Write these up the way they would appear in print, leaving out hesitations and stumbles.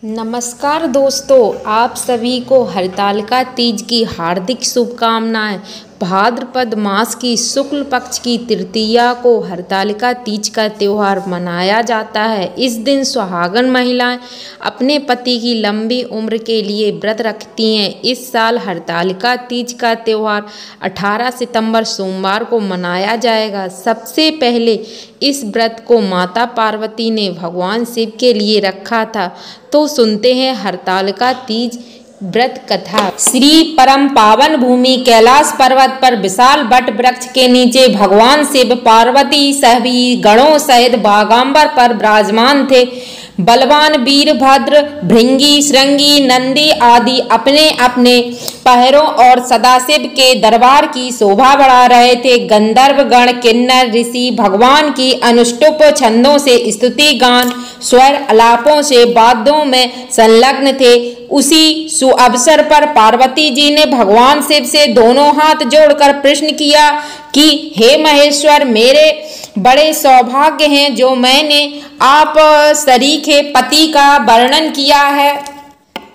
नमस्कार दोस्तों, आप सभी को हरतालिका तीज की हार्दिक शुभकामनाएं। भाद्रपद मास की शुक्ल पक्ष की तृतीया को हरतालिका तीज का त्यौहार मनाया जाता है। इस दिन सुहागन महिलाएं अपने पति की लंबी उम्र के लिए व्रत रखती हैं। इस साल हरतालिका तीज का त्यौहार 18 सितंबर सोमवार को मनाया जाएगा। सबसे पहले इस व्रत को माता पार्वती ने भगवान शिव के लिए रखा था। तो सुनते हैं हरतालिका तीज व्रत कथा। श्री परम पावन भूमि कैलाश पर्वत पर विशाल वट वृक्ष के नीचे भगवान शिव पार्वती सभी गणों सहित बागांबर पर विराजमान थे। बलवान वीरभद्र, भृंगी, श्रृंगी, नंदी आदि अपने अपने पहरों और सदाशिव के दरबार की शोभा बढ़ा रहे थे। गंधर्व गण, किन्नर, ऋषि भगवान की अनुष्टुप छंदों से स्तुति गान, स्वर आलापों से वाद्यों में संलग्न थे। उसी सुअवसर पर पार्वती जी ने भगवान शिव से दोनों हाथ जोड़कर प्रश्न किया कि हे महेश्वर, मेरे बड़े सौभाग्य हैं जो मैंने आप सरीखे पति का वर्णन किया है।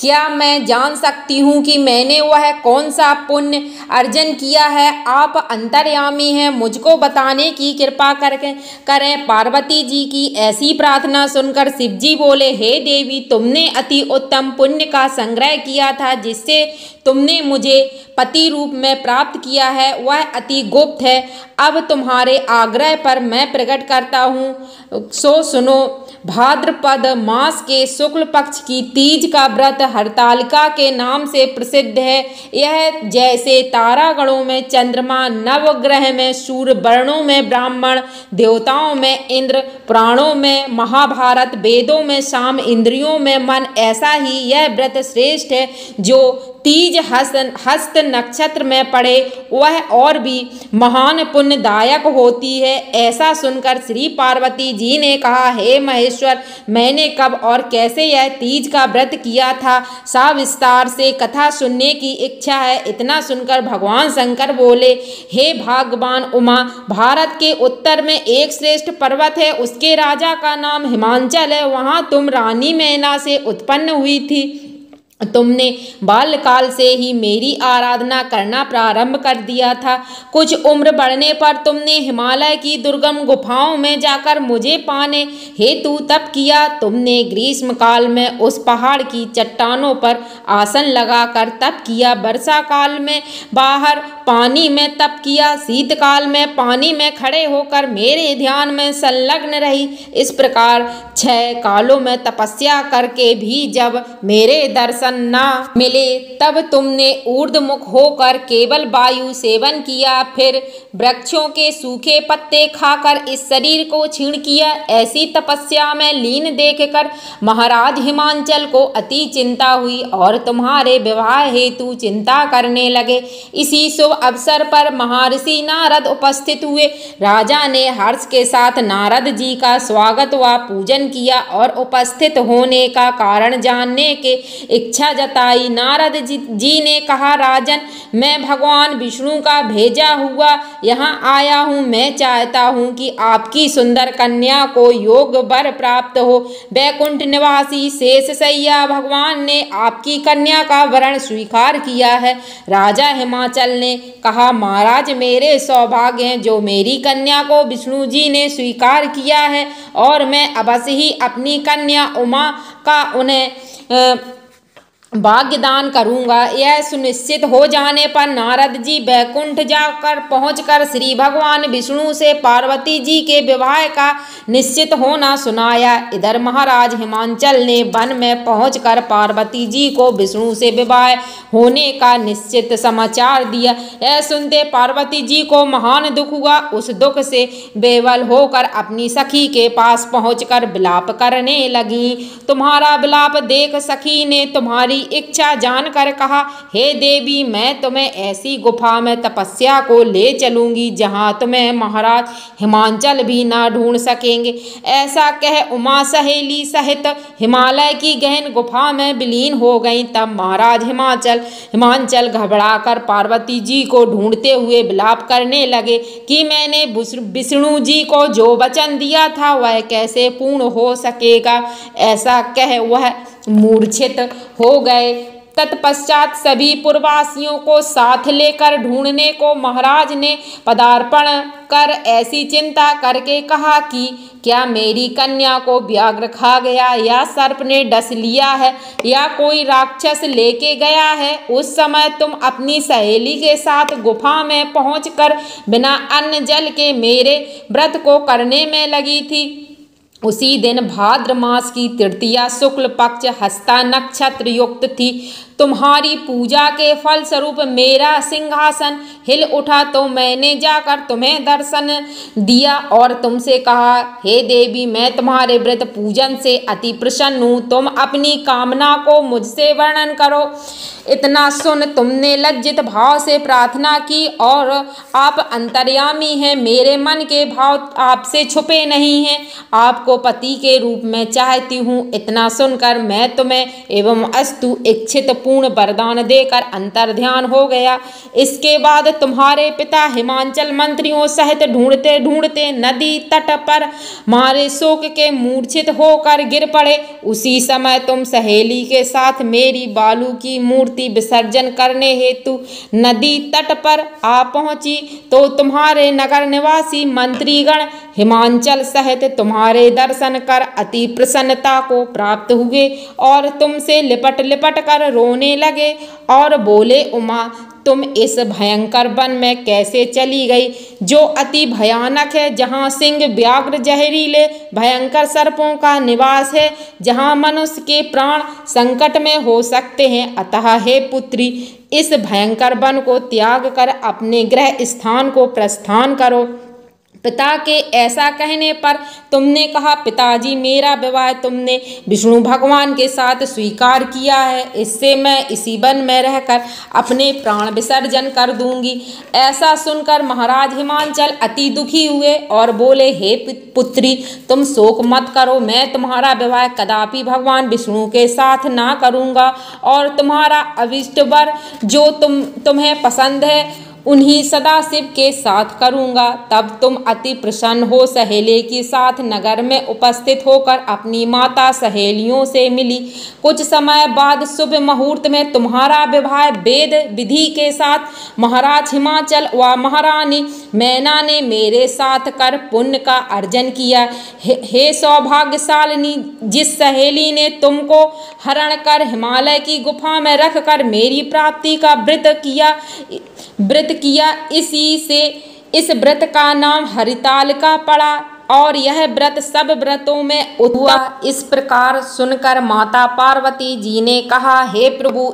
क्या मैं जान सकती हूँ कि मैंने वह कौन सा पुण्य अर्जन किया है? आप अंतर्यामी हैं, मुझको बताने की कृपा करके करें। पार्वती जी की ऐसी प्रार्थना सुनकर शिव जी बोले, हे देवी, तुमने अति उत्तम पुण्य का संग्रह किया था जिससे तुमने मुझे पति रूप में प्राप्त किया है, वह अति गुप्त है। अब तुम्हारे आग्रह पर मैं प्रकट करता हूँ, सो सुनो। भाद्रपद मास के शुक्ल पक्ष की तीज का व्रत हरतालिका के नाम से प्रसिद्ध है। यह जैसे तारागणों में चंद्रमा, नवग्रह में सूर्य, वर्णों में ब्राह्मण, देवताओं में इंद्र, पुराणों में महाभारत, वेदों में साम, इंद्रियों में मन, ऐसा ही यह व्रत श्रेष्ठ है। जो तीज हस्त नक्षत्र में पड़े वह और भी महान पुण्यदायक होती है। ऐसा सुनकर श्री पार्वती जी ने कहा, हे महेश्वर, मैंने कब और कैसे यह तीज का व्रत किया था, सविस्तार से कथा सुनने की इच्छा है। इतना सुनकर भगवान शंकर बोले, हे भाग्यवान उमा, भारत के उत्तर में एक श्रेष्ठ पर्वत है, उसके राजा का नाम हिमांचल है। वहाँ तुम रानी मैना से उत्पन्न हुई थी। तुमने बाल्यकाल से ही मेरी आराधना करना प्रारंभ कर दिया था। कुछ उम्र बढ़ने पर तुमने हिमालय की दुर्गम गुफाओं में जाकर मुझे पाने हेतु तप किया। तुमने ग्रीष्म काल में उस पहाड़ की चट्टानों पर आसन लगाकर तप किया। वर्षा काल में बाहर पानी में तप किया। शीतकाल में पानी में खड़े होकर मेरे ध्यान में संलग्न रही। इस प्रकार 6 कालों में तपस्या करके भी जब मेरे दर्शन ना मिले तब तुमने ऊर्ध्वमुख होकर केवल वायु सेवन किया। फिर वृक्षों के सूखे पत्ते खाकर इस शरीर को क्षीण किया। ऐसी तपस्या में लीन देखकर महाराज हिमांचल को अति चिंता हुई और तुम्हारे विवाह हेतु चिंता करने लगे। इसी शुभ अवसर पर महर्षि नारद उपस्थित हुए। राजा ने हर्ष के साथ नारद जी का स्वागत व पूजन किया और उपस्थित होने का कारण जानने के इच्छा जताई। नारद जी ने कहा, राजन, मैं भगवान विष्णु का भेजा हुआ यहाँ आया हूँ। मैं चाहता हूँ कि आपकी सुंदर कन्या को योग वर प्राप्त हो। वैकुंठ निवासी शेषशय्या भगवान ने आपकी कन्या का वरण स्वीकार किया है। राजा हिमाचल ने कहा, महाराज, मेरे सौभाग्य हैं जो मेरी कन्या को विष्णु जी ने स्वीकार किया है और मैं अवश्य ही अपनी कन्या उमा का उन्हें भाग्यदान करूंगा। यह सुनिश्चित हो जाने पर नारद जी वैकुंठ जाकर पहुंचकर श्री भगवान विष्णु से पार्वती जी के विवाह का निश्चित होना सुनाया। इधर महाराज हिमांचल ने वन में पहुंचकर पार्वती जी को विष्णु से विवाह होने का निश्चित समाचार दिया। यह सुनते पार्वती जी को महान दुख हुआ। उस दुख से बेवल होकर अपनी सखी के पास पहुंचकर विलाप करने लगी। तुम्हारा विलाप देख सखी ने तुम्हारी इच्छा जानकर कहा, हे देवी, मैं तुम्हें ऐसी गुफा में तपस्या को ले चलूंगी जहां तुम्हें महाराज हिमांचल भी ना ढूंढ सकेंगे। ऐसा कह उमा सहेली सहित हिमालय की गहन गुफा में विलीन हो गई। तब महाराज हिमांचल घबराकर पार्वती जी को ढूंढते हुए विलाप करने लगे कि मैंने विष्णु जी को जो वचन दिया था वह कैसे पूर्ण हो सकेगा। ऐसा कह वह मूर्छित हो गए। तत्पश्चात सभी पुरवासियों को साथ लेकर ढूंढने को महाराज ने पदार्पण कर ऐसी चिंता करके कहा कि क्या मेरी कन्या को व्याघ्र खा गया, या सर्प ने डस लिया है, या कोई राक्षस लेके गया है। उस समय तुम अपनी सहेली के साथ गुफा में पहुंचकर बिना अन्न जल के मेरे व्रत को करने में लगी थी। उसी दिन भाद्र मास की तृतीया शुक्ल पक्ष हस्ता नक्षत्र युक्त थी। तुम्हारी पूजा के फल स्वरूप मेरा सिंहासन हिल उठा, तो मैंने जाकर तुम्हें दर्शन दिया और तुमसे कहा, हे देवी, मैं तुम्हारे व्रत पूजन से अति प्रसन्न हूँ, तुम अपनी कामना को मुझसे वर्णन करो। इतना सुन तुमने लज्जित भाव से प्रार्थना की और आप अंतर्यामी हैं, मेरे मन के भाव आपसे छुपे नहीं हैं, आपको पति के रूप में चाहती हूँ। इतना सुनकर मैं तुम्हें एवं अस्तु इच्छित पूर्ण वरदान देकर अंतर्ध्यान हो गया। इसके बाद तुम्हारे पिता हिमांचल मंत्रियों सहित ढूंढते ढूंढते नदी तट पर मारे शोक के मूर्छित होकर गिर पड़े। उसी समय तुम सहेली के साथ मेरी बालू की मूर्ति विसर्जन करने हेतु नदी तट पर आ पहुंची, तो तुम्हारे नगर निवासी मंत्रीगण हिमांचल सहित तुम्हारे दर्शन कर अति प्रसन्नता को प्राप्त हुए और तुमसे लिपट लिपट कर रोने लगे और बोले, उमा, तुम इस भयंकर वन में कैसे चली गई, जो अति भयानक है, जहाँ सिंह, व्याघ्र, जहरीले भयंकर सर्पों का निवास है, जहाँ मनुष्य के प्राण संकट में हो सकते हैं। अतः हे पुत्री, इस भयंकर वन को त्याग कर अपने गृह स्थान को प्रस्थान करो। पिता के ऐसा कहने पर तुमने कहा, पिताजी, मेरा विवाह तुमने विष्णु भगवान के साथ स्वीकार किया है, इससे मैं इसी वन में रहकर अपने प्राण विसर्जन कर दूंगी। ऐसा सुनकर महाराज हिमांचल अति दुखी हुए और बोले, हे पुत्री, तुम शोक मत करो, मैं तुम्हारा विवाह कदापि भगवान विष्णु के साथ ना करूँगा और तुम्हारा अभिष्ट वर जो तुम्हें पसंद है उन्हीं सदाशिव के साथ करूँगा। तब तुम अति प्रसन्न हो सहेली के साथ नगर में उपस्थित होकर अपनी माता सहेलियों से मिली। कुछ समय बाद शुभ मुहूर्त में तुम्हारा विवाह वेद विधि के साथ महाराज हिमांचल व महारानी मैना ने मेरे साथ कर पुण्य का अर्जन किया। हे सौभाग्यशालिनी, जिस सहेली ने तुमको हरण कर हिमालय की गुफा में रखकर मेरी प्राप्ति का व्रत किया, इसी से इस व्रत का नाम हरितालिका पड़ा और यह व्रत सब व्रतों में हुआ। इस प्रकार सुनकर माता पार्वती जी ने कहा, हे प्रभु,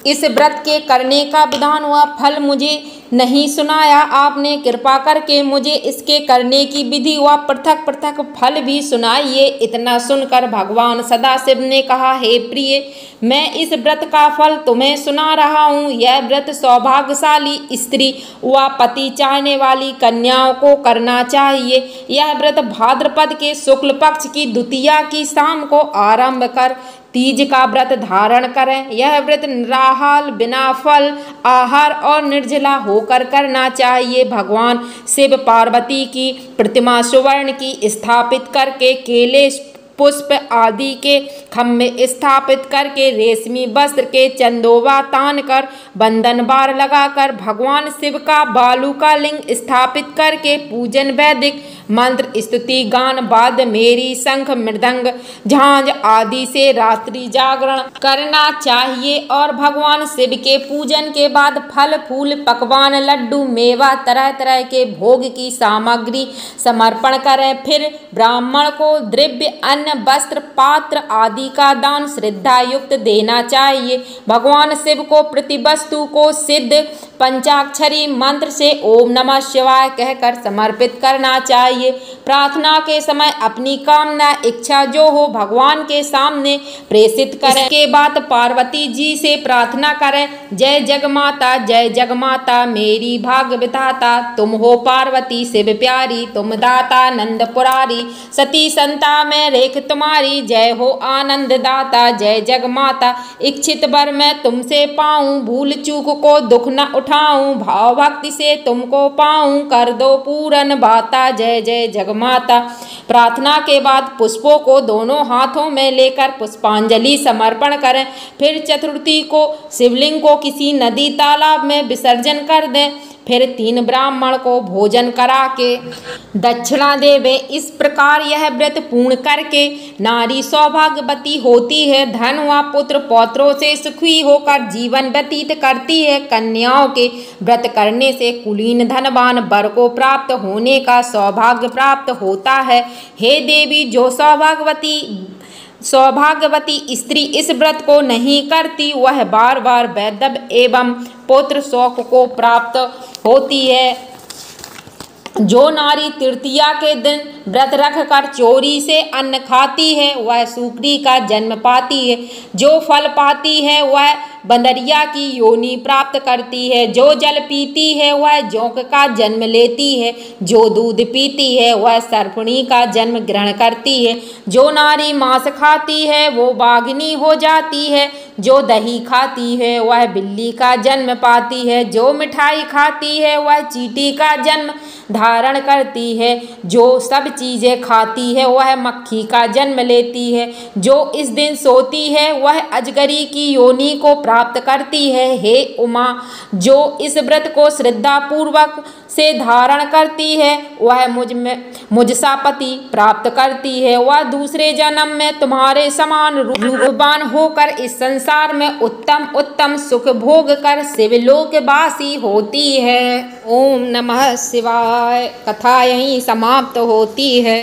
इस व्रत के करने का विधान हुआ फल मुझे नहीं सुनाया आपने, कृपा करके मुझे इसके करने की विधि व पृथक पृथक फल भी सुनाइए। इतना सुनकर भगवान सदाशिव ने कहा, हे प्रिय, मैं इस व्रत का फल तुम्हें सुना रहा हूँ। यह व्रत सौभाग्यशाली स्त्री व पति चाहने वाली कन्याओं को करना चाहिए। यह व्रत भाद्रपद के शुक्ल पक्ष की द्वितीया की शाम को आरंभ कर तीज का व्रत धारण करें। यह व्रत निराहार, बिना फल आहार और निर्जला होकर करना चाहिए। भगवान शिव पार्वती की प्रतिमा सुवर्ण की स्थापित करके केले, पुष्प आदि के खम्भे स्थापित करके रेशमी वस्त्र के चंदोवा तान कर बंधन बार लगाकर भगवान शिव का बालू का लिंग स्थापित करके पूजन, वैदिक मंत्र, स्तुति, गान, वाद्य, मेरी, शंख, मृदंग, झांझ आदि से रात्रि जागरण करना चाहिए और भगवान शिव के पूजन के बाद फल, फूल, पकवान, लड्डू, मेवा, तरह तरह के भोग की सामग्री समर्पण करें। फिर ब्राह्मण को द्रव्य, अन्न, वस्त्र, पात्र आदि का दान श्रद्धा युक्त देना चाहिए। भगवान शिव को प्रति वस्तु को सिद्ध पंचाक्षरी मंत्र से ओम नमः शिवाय कहकर समर्पित करना चाहिए। प्रार्थना के समय अपनी कामना, इच्छा जो हो भगवान के सामने प्रेषित करें। इसके बाद पार्वती जी से प्रार्थना करें, जय जगमाता, जय जगमाता, मेरी भाग्य विधाता तुम हो पार्वती शिव प्यारी, तुम दाता नंद पुरारी, सती संता में रेख तुम्हारी, जय हो आनंद दाता, जय जगमाता, इच्छित वर मैं तुमसे पाऊं, भूल चूक को दुख न उठाऊं, भाव भक्ति से तुमको पाऊं, कर दो पूरन बाता, जय जय जगमाता। प्रार्थना के बाद पुष्पों को दोनों हाथों में लेकर पुष्पांजलि समर्पण करें। फिर चतुर्थी को शिवलिंग को किसी नदी तालाब में विसर्जन कर दें। फिर 3 ब्राह्मण को भोजन करा के दक्षिणा देवे। इस प्रकार यह व्रत पूर्ण करके नारी सौभाग्यवती होती है, धन व पुत्र पौत्रों से सुखी होकर जीवन व्यतीत करती है। कन्याओं के व्रत करने से कुलीन धनवान वर को प्राप्त होने का सौभाग्य प्राप्त होता है। हे देवी, जो सौभाग्यवती स्त्री इस व्रत को नहीं करती वह बार बार वैधव्य एवं पुत्र शौक को प्राप्त होती है। जो नारी तृतीया के दिन व्रत रखकर चोरी से अन्न खाती है वह सूकरी का जन्म पाती है। जो फल पाती है वह बंदरिया की योनि प्राप्त करती है। जो जल पीती है वह जोंक का जन्म लेती है। जो दूध पीती है वह सर्पणी का जन्म ग्रहण करती है। जो नारी मांस खाती है वो बाघिनी हो जाती है। जो दही खाती है वह बिल्ली का जन्म पाती है। जो मिठाई खाती है वह चींटी का जन्म धारण करती है। जो सब चीजें खाती है वह मक्खी का जन्म लेती है। जो इस दिन सोती है वह अजगरी की योनि को प्राप्त करती है। हे उमा, जो इस व्रत को श्रद्धा पूर्वक से धारण करती है वह मुझसा पति प्राप्त करती है। वह दूसरे जन्म में तुम्हारे समान रूपवान होकर इस संसार में उत्तम उत्तम सुख भोग कर शिवलोक वासी होती है। ओम नमः शिवाय। कथा यहीं समाप्त होती है।